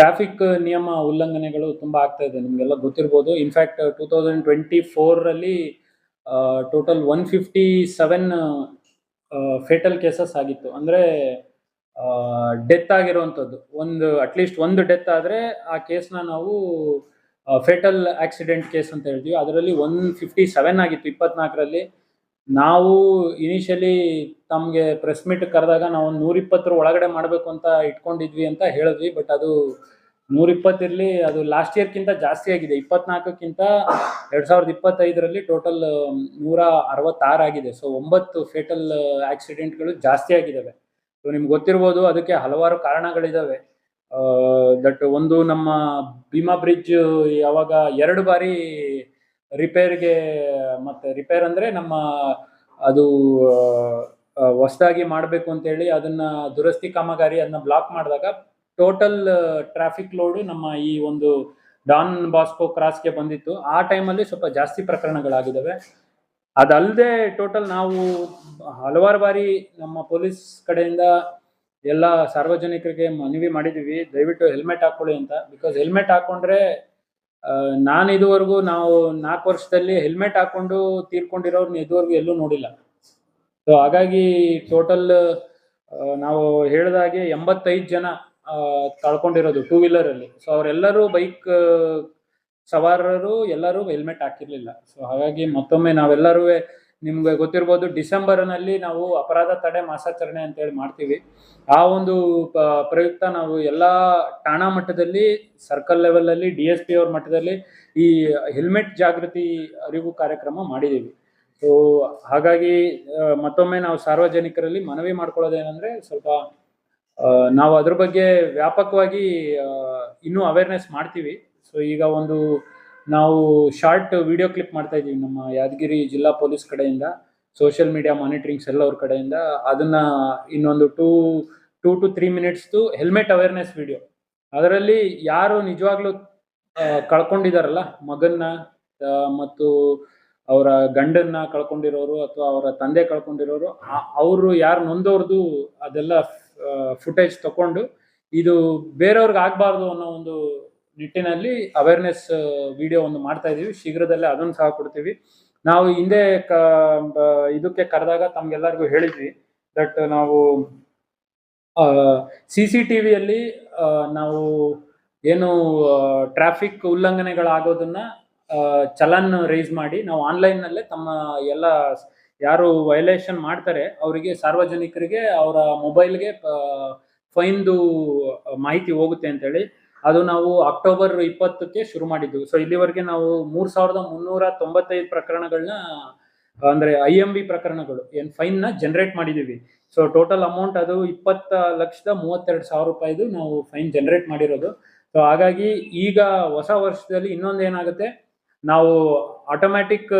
Traffic ನಿಯಮ ಉಲ್ಲಂಘನೆಗಳು ತುಂಬಾ ಆಗ್ತಾ ಇದೆ, ನಿಮಗೆಲ್ಲ ಗೊತ್ತಿರ್ಬೋದು. ಇನ್ಫ್ಯಾಕ್ಟ್ 2024 ಟೋಟಲ್ 157 ಫೇಟಲ್ ಕೇಸಸ್ ಆಗಿತ್ತು. ಅಂದ್ರೆ ಡೆತ್ ಆಗಿರುವಂಥದ್ದು ಅಟ್ಲೀಸ್ಟ್ ಒಂದು ಡೆತ್ ಆದರೆ ಆ ಕೇಸ್ನ ನಾವು ಫೇಟಲ್ ಆಕ್ಸಿಡೆಂಟ್ ಕೇಸ್ ಅಂತ ಹೇಳ್ತೀವಿ. ಅದರಲ್ಲಿ 157 ಆಗಿತ್ತು 24ರಲ್ಲಿ. ನಾವು ಇನಿಷಿಯಲಿ ತಮಗೆ ಪ್ರೆಸ್ ಮೀಟ್ ಕರೆದಾಗ ನಾವು 120 ಒಳಗಡೆ ಮಾಡಬೇಕು ಅಂತ ಇಟ್ಕೊಂಡಿದ್ವಿ ಅಂತ ಹೇಳಿದ್ವಿ. ಬಟ್ ಅದು 120 ಇರಲಿ, ಅದು ಲಾಸ್ಟ್ ಇಯರ್ಕ್ಕಿಂತ ಜಾಸ್ತಿ ಆಗಿದೆ. 24ಕ್ಕಿಂತ 2025ರಲ್ಲಿ ಟೋಟಲ್ 166 ಆಗಿದೆ. ಸೊ 9 ಫೇಟಲ್ ಆಕ್ಸಿಡೆಂಟ್ಗಳು ಜಾಸ್ತಿ ಆಗಿದ್ದಾವೆ. ಸೊ ನಿಮ್ಗೆ ಗೊತ್ತಿರ್ಬೋದು, ಅದಕ್ಕೆ ಹಲವಾರು ಕಾರಣಗಳಿದಾವೆ. ದಟ್ ಒಂದು, ನಮ್ಮ ಭೀಮಾ ಬ್ರಿಡ್ಜ್ ಯಾವಾಗ 2 ಬಾರಿ ರಿಪೇರ್ಗೆ, ಮತ್ತೆ ರಿಪೇರ್ ಅಂದ್ರೆ ನಮ್ಮ ಅದು ಹೊಸದಾಗಿ ಮಾಡಬೇಕು ಅಂತೇಳಿ ಅದನ್ನ ದುರಸ್ತಿ ಕಾಮಗಾರಿ ಅದನ್ನ ಬ್ಲಾಕ್ ಮಾಡಿದಾಗ ಟೋಟಲ್ ಟ್ರಾಫಿಕ್ ಲೋಡು ನಮ್ಮ ಈ ಒಂದು ಡಾನ್ ಬಾಸ್ಕೋ ಕ್ರಾಸ್ಗೆ ಬಂದಿತ್ತು. ಆ ಟೈಮಲ್ಲಿ ಸ್ವಲ್ಪ ಜಾಸ್ತಿ ಪ್ರಕರಣಗಳಾಗಿದ್ದಾವೆ. ಅದಲ್ಲದೆ ಟೋಟಲ್ ನಾವು ಹಲವಾರು ಬಾರಿ ನಮ್ಮ ಪೊಲೀಸ್ ಕಡೆಯಿಂದ ಎಲ್ಲ ಸಾರ್ವಜನಿಕರಿಗೆ ಮನವಿ ಮಾಡಿದ್ದೀವಿ, ದಯವಿಟ್ಟು ಹೆಲ್ಮೆಟ್ ಹಾಕೊಳ್ಳಿ ಅಂತ. ಬಿಕಾಸ್ ಹೆಲ್ಮೆಟ್ ಹಾಕೊಂಡ್ರೆ, ನಾನು ಇದುವರೆಗೂ ನಾವು 4 ವರ್ಷದಲ್ಲಿ ಹೆಲ್ಮೆಟ್ ಹಾಕೊಂಡು ತೀರ್ಕೊಂಡಿರೋರ್ನ ಇದುವರೆಗೂ ಎಲ್ಲೂ ನೋಡಿಲ್ಲ. ಸೊ ಹಾಗಾಗಿ ಟೋಟಲ್ ನಾವು ಹೇಳಿದಾಗೆ 85 ಜನ ಕಳ್ಕೊಂಡಿರೋದು 2 ವೀಲರಲ್ಲಿ. ಸೊ ಅವರೆಲ್ಲರೂ ಬೈಕ್ ಸವಾರರು ಎಲ್ಲರೂ ಹೆಲ್ಮೆಟ್ ಹಾಕಿರ್ಲಿಲ್ಲ. ಸೊ ಹಾಗಾಗಿ ಮತ್ತೊಮ್ಮೆ ನಾವೆಲ್ಲರೂ, ನಿಮ್ಗೆ ಗೊತ್ತಿರ್ಬೋದು, ಡಿಸೆಂಬರ್ನಲ್ಲಿ ನಾವು ಅಪರಾಧ ತಡೆ ಮಾಸಾಚರಣೆ ಅಂತೇಳಿ ಮಾಡ್ತೀವಿ. ಆ ಒಂದು ಪ್ರಯುಕ್ತ ನಾವು ಎಲ್ಲ ಠಾಣಾ ಮಟ್ಟದಲ್ಲಿ, ಸರ್ಕಲ್ ಲೆವೆಲಲ್ಲಿ, DSP ಅವ್ರ ಮಟ್ಟದಲ್ಲಿ ಈ ಹೆಲ್ಮೆಟ್ ಜಾಗೃತಿ ಅರಿವು ಕಾರ್ಯಕ್ರಮ ಮಾಡಿದ್ದೀವಿ. ಸೊ ಹಾಗಾಗಿ ಮತ್ತೊಮ್ಮೆ ನಾವು ಸಾರ್ವಜನಿಕರಲ್ಲಿ ಮನವಿ ಮಾಡ್ಕೊಳ್ಳೋದೇನೆಂದ್ರೆ, ಸ್ವಲ್ಪ ನಾವು ಅದ್ರ ಬಗ್ಗೆ ವ್ಯಾಪಕವಾಗಿ ಇನ್ನೂ ಅವೇರ್ನೆಸ್ ಮಾಡ್ತೀವಿ. ಸೊ ಈಗ ನಾವು ಶಾರ್ಟ್ ವಿಡಿಯೋ ಕ್ಲಿಪ್ ಮಾಡ್ತಾ ಇದ್ದೀವಿ ನಮ್ಮ ಯಾದಗಿರಿ ಜಿಲ್ಲಾ ಪೊಲೀಸ್ ಕಡೆಯಿಂದ, ಸೋಷಿಯಲ್ ಮೀಡಿಯಾ ಮಾನಿಟರಿಂಗ್ ಸೆಲ್ ಅವ್ರ ಕಡೆಯಿಂದ. ಅದನ್ನ ಇನ್ನೊಂದು 2 to 3 ಮಿನಿಟ್ಸ್ದು ಹೆಲ್ಮೆಟ್ ಅವೇರ್ನೆಸ್ ವಿಡಿಯೋ. ಅದರಲ್ಲಿ ಯಾರು ನಿಜವಾಗ್ಲೂ ಕಳ್ಕೊಂಡಿದಾರಲ್ಲ, ಮಗನ್ನ ಮತ್ತು ಅವರ ಗಂಡನ್ನ ಕಳ್ಕೊಂಡಿರೋರು ಅಥವಾ ಅವರ ತಂದೆ ಕಳ್ಕೊಂಡಿರೋರು, ಅವರು ಯಾರು ನೊಂದವ್ರದ್ದು ಅದೆಲ್ಲ ಫುಟೇಜ್ ತಕೊಂಡು ಇದು ಬೇರೆಯವ್ರಿಗೆ ಆಗ್ಬಾರ್ದು ಅನ್ನೋ ಒಂದು ನಿಟ್ಟಿನಲ್ಲಿ ಅವೇರ್ನೆಸ್ ವಿಡಿಯೋ ಮಾಡ್ತಾ ಇದೀವಿ. ಶೀಘ್ರದಲ್ಲೇ ಅದನ್ನು ಸಹ ಕೊಡ್ತೀವಿ. ನಾವು ಹಿಂದೆ ಇದಕ್ಕೆ ಕರೆದಾಗ ತಮ್ಗೆಲ್ಲರಿಗೂ ಹೇಳಿದ್ವಿ ದಟ್ ನಾವು CCTVಯಲ್ಲಿ ನಾವು ಏನು ಟ್ರಾಫಿಕ್ ಉಲ್ಲಂಘನೆಗಳಾಗೋದನ್ನ ಚಲನ್ ರೈಸ್ ಮಾಡಿ ನಾವು ಆನ್ಲೈನ್ನಲ್ಲೇ ತಮ್ಮ ಎಲ್ಲ ಯಾರು ವೈಲೇಷನ್ ಮಾಡ್ತಾರೆ ಅವರಿಗೆ, ಸಾರ್ವಜನಿಕರಿಗೆ ಅವರ ಮೊಬೈಲ್ಗೆ ಫೈನ್ದು ಮಾಹಿತಿ ಹೋಗುತ್ತೆ ಅಂತೇಳಿ ಅದು ನಾವು ಅಕ್ಟೋಬರ್ 20ಕ್ಕೆ ಶುರು ಮಾಡಿದ್ದು. ಸೊ ಇಲ್ಲಿವರೆಗೆ ನಾವು 3395 ಪ್ರಕರಣಗಳನ್ನ, ಅಂದ್ರೆ IMV ಪ್ರಕರಣಗಳು ಏನು ಫೈನ್ನ ಜನರೇಟ್ ಮಾಡಿದ್ದೀವಿ. ಸೊ ಟೋಟಲ್ ಅಮೌಂಟ್ ಅದು 20,32,000 ರೂಪಾಯಿದು ನಾವು ಫೈನ್ ಜನರೇಟ್ ಮಾಡಿರೋದು. ಸೊ ಹಾಗಾಗಿ ಈಗ ಹೊಸ ವರ್ಷದಲ್ಲಿ ಇನ್ನೊಂದು ಏನಾಗುತ್ತೆ, ನಾವು ಆಟೋಮ್ಯಾಟಿಕ್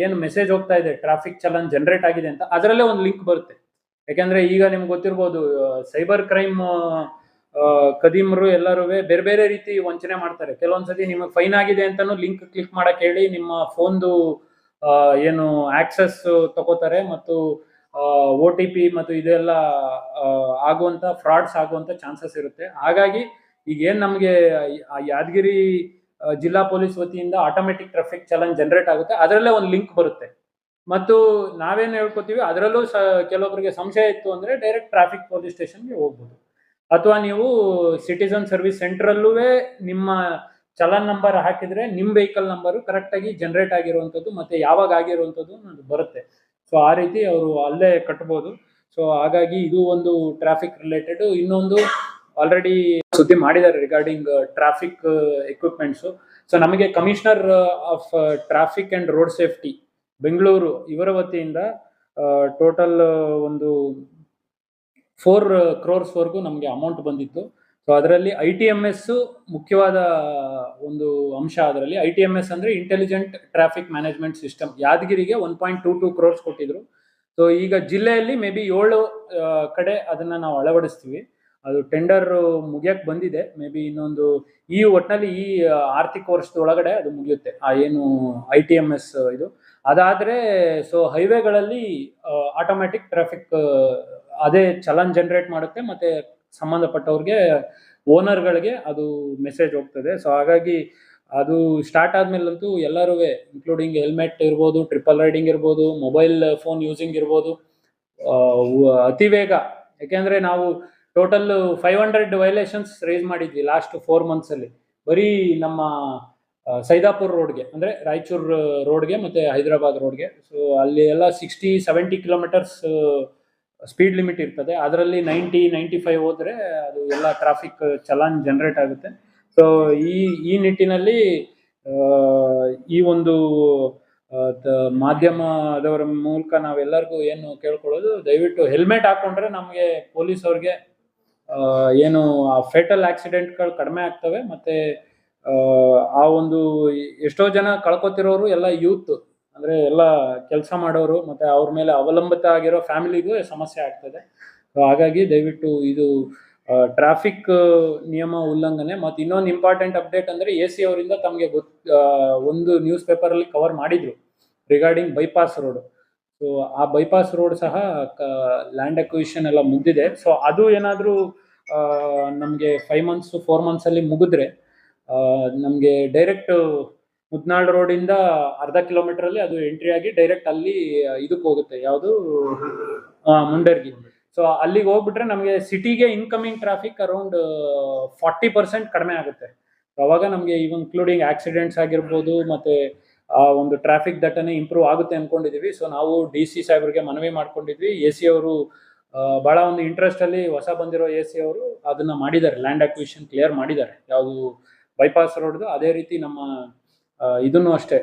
ಏನು ಮೆಸೇಜ್ ಹೋಗ್ತಾ ಇದೆ ಟ್ರಾಫಿಕ್ ಚಲನ್ ಜನರೇಟ್ ಆಗಿದೆ ಅಂತ, ಅದರಲ್ಲೇ ಒಂದು ಲಿಂಕ್ ಬರುತ್ತೆ. ಯಾಕಂದ್ರೆ ಈಗ ನಿಮ್ಗೆ ಗೊತ್ತಿರ್ಬೋದು, ಸೈಬರ್ ಕ್ರೈಮ್ ಕದೀಮರು ಎಲ್ಲರೂ ಬೇರೆ ಬೇರೆ ರೀತಿ ವಂಚನೆ ಮಾಡ್ತಾರೆ. ಕೆಲವೊಂದ್ಸತಿ ನಿಮಗೆ ಫೈನ್ ಆಗಿದೆ ಅಂತಾನು ಲಿಂಕ್ ಕ್ಲಿಕ್ ಮಾಡಕ್ ಹೇಳಿ ನಿಮ್ಮ ಫೋನ್ದು ಏನು ಆಕ್ಸೆಸ್ ತಗೋತಾರೆ ಮತ್ತು OTP ಮತ್ತು ಇದೆಲ್ಲ ಆಗುವಂತ ಫ್ರಾಡ್ಸ್ ಆಗುವಂತ ಚಾನ್ಸಸ್ ಇರುತ್ತೆ. ಹಾಗಾಗಿ ಈಗ ಏನ್ ನಮಗೆ ಯಾದಗಿರಿ ಜಿಲ್ಲಾ ಪೊಲೀಸ್ ವತಿಯಿಂದ ಆಟೋಮೆಟಿಕ್ ಟ್ರಾಫಿಕ್ ಚಲನ್ ಜನರೇಟ್ ಆಗುತ್ತೆ, ಅದರಲ್ಲೇ ಒಂದು ಲಿಂಕ್ ಬರುತ್ತೆ. ಮತ್ತು ನಾವೇನು ಹೇಳ್ಕೊತೀವಿ, ಅದರಲ್ಲೂ ಕೆಲವೊಬ್ಬರಿಗೆ ಸಂಶಯ ಇತ್ತು ಅಂದ್ರೆ ಡೈರೆಕ್ಟ್ ಟ್ರಾಫಿಕ್ ಪೊಲೀಸ್ ಸ್ಟೇಷನ್ಗೆ ಹೋಗ್ಬೋದು. ಅಥವಾ ನೀವು ಸಿಟಿಸನ್ ಸರ್ವಿಸ್ ಸೆಂಟ್ರಲ್ಲೂ ನಿಮ್ಮ ಚಲನ್ ನಂಬರ್ ಹಾಕಿದ್ರೆ ನಿಮ್ಮ ವೆಹಿಕಲ್ ನಂಬರು ಕರೆಕ್ಟಾಗಿ ಜನರೇಟ್ ಆಗಿರುವಂಥದ್ದು ಮತ್ತೆ ಯಾವಾಗ ಆಗಿರುವಂಥದ್ದು ಬರುತ್ತೆ. ಸೊ ಆ ರೀತಿ ಅವರು ಅಲ್ಲೇ ಕಟ್ಬೋದು. ಸೊ ಹಾಗಾಗಿ ಇದು ಒಂದು ಟ್ರಾಫಿಕ್ ರಿಲೇಟೆಡ್. ಇನ್ನೊಂದು ಆಲ್ರೆಡಿ ಸುದ್ದಿ ಮಾಡಿದ್ದಾರೆ ರಿಗಾರ್ಡಿಂಗ್ ಟ್ರಾಫಿಕ್ ಎಕ್ವಿಪ್ಮೆಂಟ್ಸು. ಸೊ ನಮಗೆ commissioner of traffic and road safety Bengaluru ಇವರ ವತಿಯಿಂದ ಟೋಟಲ್ 4 crores ವರೆಗೂ ನಮಗೆ ಅಮೌಂಟ್ ಬಂದಿತ್ತು. ಸೊ ಅದರಲ್ಲಿ ITMS ಮುಖ್ಯವಾದ ಒಂದು ಅಂಶ. ಅದರಲ್ಲಿ ITMS ಅಂದ್ರೆ ಇಂಟೆಲಿಜೆಂಟ್ ಟ್ರಾಫಿಕ್ ಮ್ಯಾನೇಜ್ಮೆಂಟ್ ಸಿಸ್ಟಮ್, ಯಾದಗಿರಿಗೆ 1.22 crores ಕೊಟ್ಟಿದ್ರು. ಸೊ ಈಗ ಜಿಲ್ಲೆಯಲ್ಲಿ ಮೇ ಬಿ 7 ಕಡೆ ಅದನ್ನ ನಾವು ಅಳವಡಿಸ್ತೀವಿ. ಅದು ಟೆಂಡರ್ ಮುಗಿಯಕ್ಕೆ ಬಂದಿದೆ. ಮೇ ಬಿ ಇನ್ನೊಂದು ಒಟ್ಟಿನಲ್ಲಿ ಈ ಆರ್ಥಿಕ ವರ್ಷದೊಳಗಡೆ ಅದು ಮುಗಿಯುತ್ತೆ, ಆ ಏನು ITMS ಇದು. ಅದಾದ್ರೆ ಸೊ ಹೈವೇಗಳಲ್ಲಿ ಆಟೋಮ್ಯಾಟಿಕ್ ಟ್ರಾಫಿಕ್ ಅದೇ ಚಲನ್ ಜನರೇಟ್ ಮಾಡುತ್ತೆ ಮತ್ತೆ ಸಂಬಂಧಪಟ್ಟವ್ರಿಗೆ ಓನರ್ಗಳಿಗೆ ಅದು ಮೆಸೇಜ್ ಹೋಗ್ತದೆ. ಸೊ ಹಾಗಾಗಿ ಅದು ಸ್ಟಾರ್ಟ್ ಆದ್ಮೇಲಂತೂ ಎಲ್ಲರೂ ಇನ್ಕ್ಲೂಡಿಂಗ್ ಹೆಲ್ಮೆಟ್ ಇರ್ಬೋದು, ಟ್ರಿಪಲ್ ರೈಡಿಂಗ್ ಇರ್ಬೋದು, ಮೊಬೈಲ್ ಫೋನ್ ಯೂಸಿಂಗ್ ಇರ್ಬೋದು, ಅತಿ ವೇಗ. ಯಾಕೆಂದ್ರೆ ನಾವು ಟೋಟಲ್ 500 ವೈಲೇಷನ್ಸ್ ರೈಸ್ ಮಾಡಿದ್ವಿ ಲಾಸ್ಟ್ 4 months ಅಲ್ಲಿ, ಬರೀ ನಮ್ಮ ಸೈದಾಪುರ್ ರೋಡ್ಗೆ, ಅಂದ್ರೆ ರಾಯಚೂರ್ ರೋಡ್ಗೆ ಮತ್ತೆ ಹೈದರಾಬಾದ್ ರೋಡ್ಗೆ. ಸೊ ಅಲ್ಲಿ ಎಲ್ಲ 60-70 ಕಿಲೋಮೀಟರ್ಸ್ ಸ್ಪೀಡ್ ಲಿಮಿಟ್ ಇರ್ತದೆ. ಅದರಲ್ಲಿ 90-95 ಹೋದ್ರೆ ಅದು ಎಲ್ಲ ಟ್ರಾಫಿಕ್ ಚಲಾನ್ ಜನರೇಟ್ ಆಗುತ್ತೆ. ಸೊ ಈ ನಿಟ್ಟಿನಲ್ಲಿ ಈ ಒಂದು ಮಾಧ್ಯಮದವರ ಮೂಲಕ ನಾವೆಲ್ಲರಿಗೂ ಏನು ಕೇಳ್ಕೊಳ್ಳೋದು, ದಯವಿಟ್ಟು ಹೆಲ್ಮೆಟ್ ಹಾಕೊಂಡ್ರೆ ನಮಗೆ ಪೊಲೀಸ್ ಅವ್ರಿಗೆ ಏನು ಆ ಫೇಟಲ್ ಆಕ್ಸಿಡೆಂಟ್ಗಳು ಕಡಿಮೆ ಆಗ್ತವೆ. ಮತ್ತೆ ಆ ಒಂದು ಎಷ್ಟೋ ಜನ ಕಳ್ಕೊತಿರೋರು ಎಲ್ಲ ಯೂತ್, ಅಂದ್ರೆ ಎಲ್ಲ ಕೆಲಸ ಮಾಡೋರು, ಮತ್ತೆ ಅವ್ರ ಮೇಲೆ ಅವಲಂಬಿತ ಆಗಿರೋ ಫ್ಯಾಮಿಲಿಗೂ ಸಮಸ್ಯೆ ಆಗ್ತದೆ. ಹಾಗಾಗಿ ದಯವಿಟ್ಟು ಇದು ಟ್ರಾಫಿಕ್ ನಿಯಮ ಉಲ್ಲಂಘನೆ. ಮತ್ತು ಇನ್ನೊಂದು ಇಂಪಾರ್ಟೆಂಟ್ ಅಪ್ಡೇಟ್ ಅಂದ್ರೆ AC ಅವರಿಂದ ತಮಗೆ ಒಂದು ನ್ಯೂಸ್ ಪೇಪರ್ ಅಲ್ಲಿ ಕವರ್ ಮಾಡಿದ್ರು ರಿಗಾರ್ಡಿಂಗ್ ಬೈಪಾಸ್ ರೋಡ್. ಸೊ ಆ ಬೈಪಾಸ್ ರೋಡ್ ಸಹ ಲ್ಯಾಂಡ್ ಅಕ್ವಿಷನ್ ಎಲ್ಲ ಮುಗ್ದಿದೆ. ಸೊ ಅದು ಏನಾದರೂ ನಮಗೆ 5 months 4 months ಅಲ್ಲಿ ಮುಗಿದ್ರೆ ನಮಗೆ ಡೈರೆಕ್ಟ್ ಮುದ್ನಾಳ್ ರೋಡಿಂದ ಅರ್ಧ ಕಿಲೋಮೀಟರ್ ಅಲ್ಲಿ ಅದು ಎಂಟ್ರಿ ಆಗಿ ಡೈರೆಕ್ಟ್ ಅಲ್ಲಿ ಇದಕ್ಕೆ ಹೋಗುತ್ತೆ, ಯಾವುದು ಮುಂಡರ್ಗಿ. ಸೊ ಅಲ್ಲಿಗೆ ಹೋಗ್ಬಿಟ್ರೆ ನಮಗೆ ಸಿಟಿಗೆ ಇನ್ಕಮಿಂಗ್ ಟ್ರಾಫಿಕ್ ಅರೌಂಡ್ 40% ಕಡಿಮೆ ಆಗುತ್ತೆ. ಅವಾಗ ನಮಗೆ ಇನ್ಕ್ಲೂಡಿಂಗ್ ಆಕ್ಸಿಡೆಂಟ್ಸ್ ಆಗಿರ್ಬೋದು, ಮತ್ತೆ ಆ ಒಂದು ಟ್ರಾಫಿಕ್ ದಟ್ಟಣೆ ಇಂಪ್ರೂವ್ ಆಗುತ್ತೆ ಅನ್ಕೊಂಡಿದೀವಿ. ಸೊ ನಾವು DC ಸಾಹೇಬ್ರಿಗೆ ಮನವಿ ಮಾಡ್ಕೊಂಡಿದ್ವಿ. AC ಅವರು ಬಹಳ ಒಂದು ಇಂಟ್ರೆಸ್ಟ್ ಅಲ್ಲಿ ಹೊಸ ಬಂದಿರೋ AC ಅವರು ಅದನ್ನ ಮಾಡಿದ್ದಾರೆ, ಲ್ಯಾಂಡ್ ಅಕ್ವಿಷನ್ ಕ್ಲಿಯರ್ ಮಾಡಿದ್ದಾರೆ, ಯಾವುದು ಬೈಪಾಸ್ ರೋಡ್ದು. ಅದೇ ರೀತಿ ನಮ್ಮ ಇದನ್ನು ಅಷ್ಟೇ,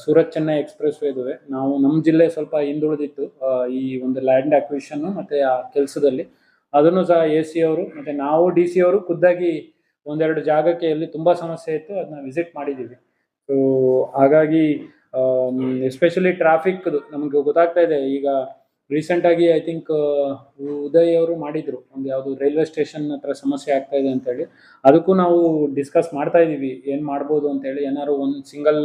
ಸೂರತ್ ಚೆನ್ನೈ ಎಕ್ಸ್ಪ್ರೆಸ್ ವೇ ಇದುವೆ. ನಮ್ಮ ಜಿಲ್ಲೆ ಸ್ವಲ್ಪ ಹಿಂದುಳಿದಿತ್ತು ಈ ಒಂದು ಲ್ಯಾಂಡ್ ಅಕ್ವಿಷನ್ ಮತ್ತೆ ಆ ಕೆಲಸದಲ್ಲಿ. ಅದನ್ನು ಸಹ AC ಅವರು ಮತ್ತೆ ನಾವು DC ಅವರು ಖುದ್ದಾಗಿ ಒಂದೆರಡು ಜಾಗಕ್ಕೆ ಎಲ್ಲಿ ತುಂಬಾ ಸಮಸ್ಯೆ ಇತ್ತು ಅದನ್ನ ವಿಸಿಟ್ ಮಾಡಿದ್ದೀವಿ. ಸೊ ಹಾಗಾಗಿ ಎಸ್ಪೆಷಲಿ ಟ್ರಾಫಿಕ್ ನಮ್ಗೆ ಗೊತ್ತಾಗ್ತಾ ಇದೆ. ಈಗ ರೀಸೆಂಟ್ ಆಗಿ ಐ ಥಿಂಕ್ ಉದಯ್ ಅವರು ಮಾಡಿದ್ರು ಒಂದು, ಯಾವುದು ರೈಲ್ವೆ ಸ್ಟೇಷನ್ ಹತ್ರ ಸಮಸ್ಯೆ ಆಗ್ತಾ ಇದೆ ಅಂತೇಳಿ. ಅದಕ್ಕೂ ನಾವು ಡಿಸ್ಕಸ್ ಮಾಡ್ತಾ ಇದೀವಿ ಏನ್ ಮಾಡ್ಬೋದು ಅಂತೇಳಿ. ಏನಾದ್ರು ಒಂದು ಸಿಂಗಲ್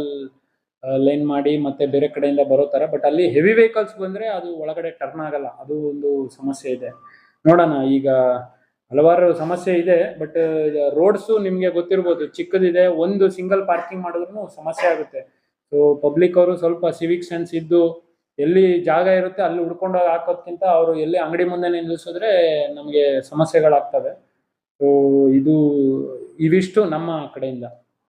ಲೈನ್ ಮಾಡಿ ಮತ್ತೆ ಬೇರೆ ಕಡೆಯಿಂದ ಬರೋ ತರ. ಬಟ್ ಅಲ್ಲಿ ಹೆವಿ ವೆಹಿಕಲ್ಸ್ ಬಂದ್ರೆ ಅದು ಒಳಗಡೆ ಟರ್ನ್ ಆಗಲ್ಲ, ಅದು ಒಂದು ಸಮಸ್ಯೆ ಇದೆ. ನೋಡೋಣ, ಈಗ ಹಲವಾರು ಸಮಸ್ಯೆ ಇದೆ. ಬಟ್ ರೋಡ್ಸು ನಿಮ್ಗೆ ಗೊತ್ತಿರ್ಬೋದು, ಚಿಕ್ಕದಿದೆ, ಒಂದು ಸಿಂಗಲ್ ಪಾರ್ಕಿಂಗ್ ಮಾಡಿದ್ರು ಸಮಸ್ಯೆ ಆಗುತ್ತೆ. ಸೊ ಪಬ್ಲಿಕ್ ಅವರು ಸ್ವಲ್ಪ ಸಿವಿಕ್ ಸೆನ್ಸ್ ಇದ್ದು ಎಲ್ಲಿ ಜಾಗ ಇರುತ್ತೆ ಅಲ್ಲಿ ಹುಡ್ಕೊಂಡೋಗಿ ಹಾಕೋದ್ಕಿಂತ ಅವರು ಎಲ್ಲಿ ಅಂಗಡಿ ಮುಂದೆ ನಿಲ್ಲಿಸಿದ್ರೆ ನಮಗೆ ಸಮಸ್ಯೆಗಳಾಗ್ತವೆ. ಸೊ ಇವಿಷ್ಟು ನಮ್ಮ ಕಡೆಯಿಂದ.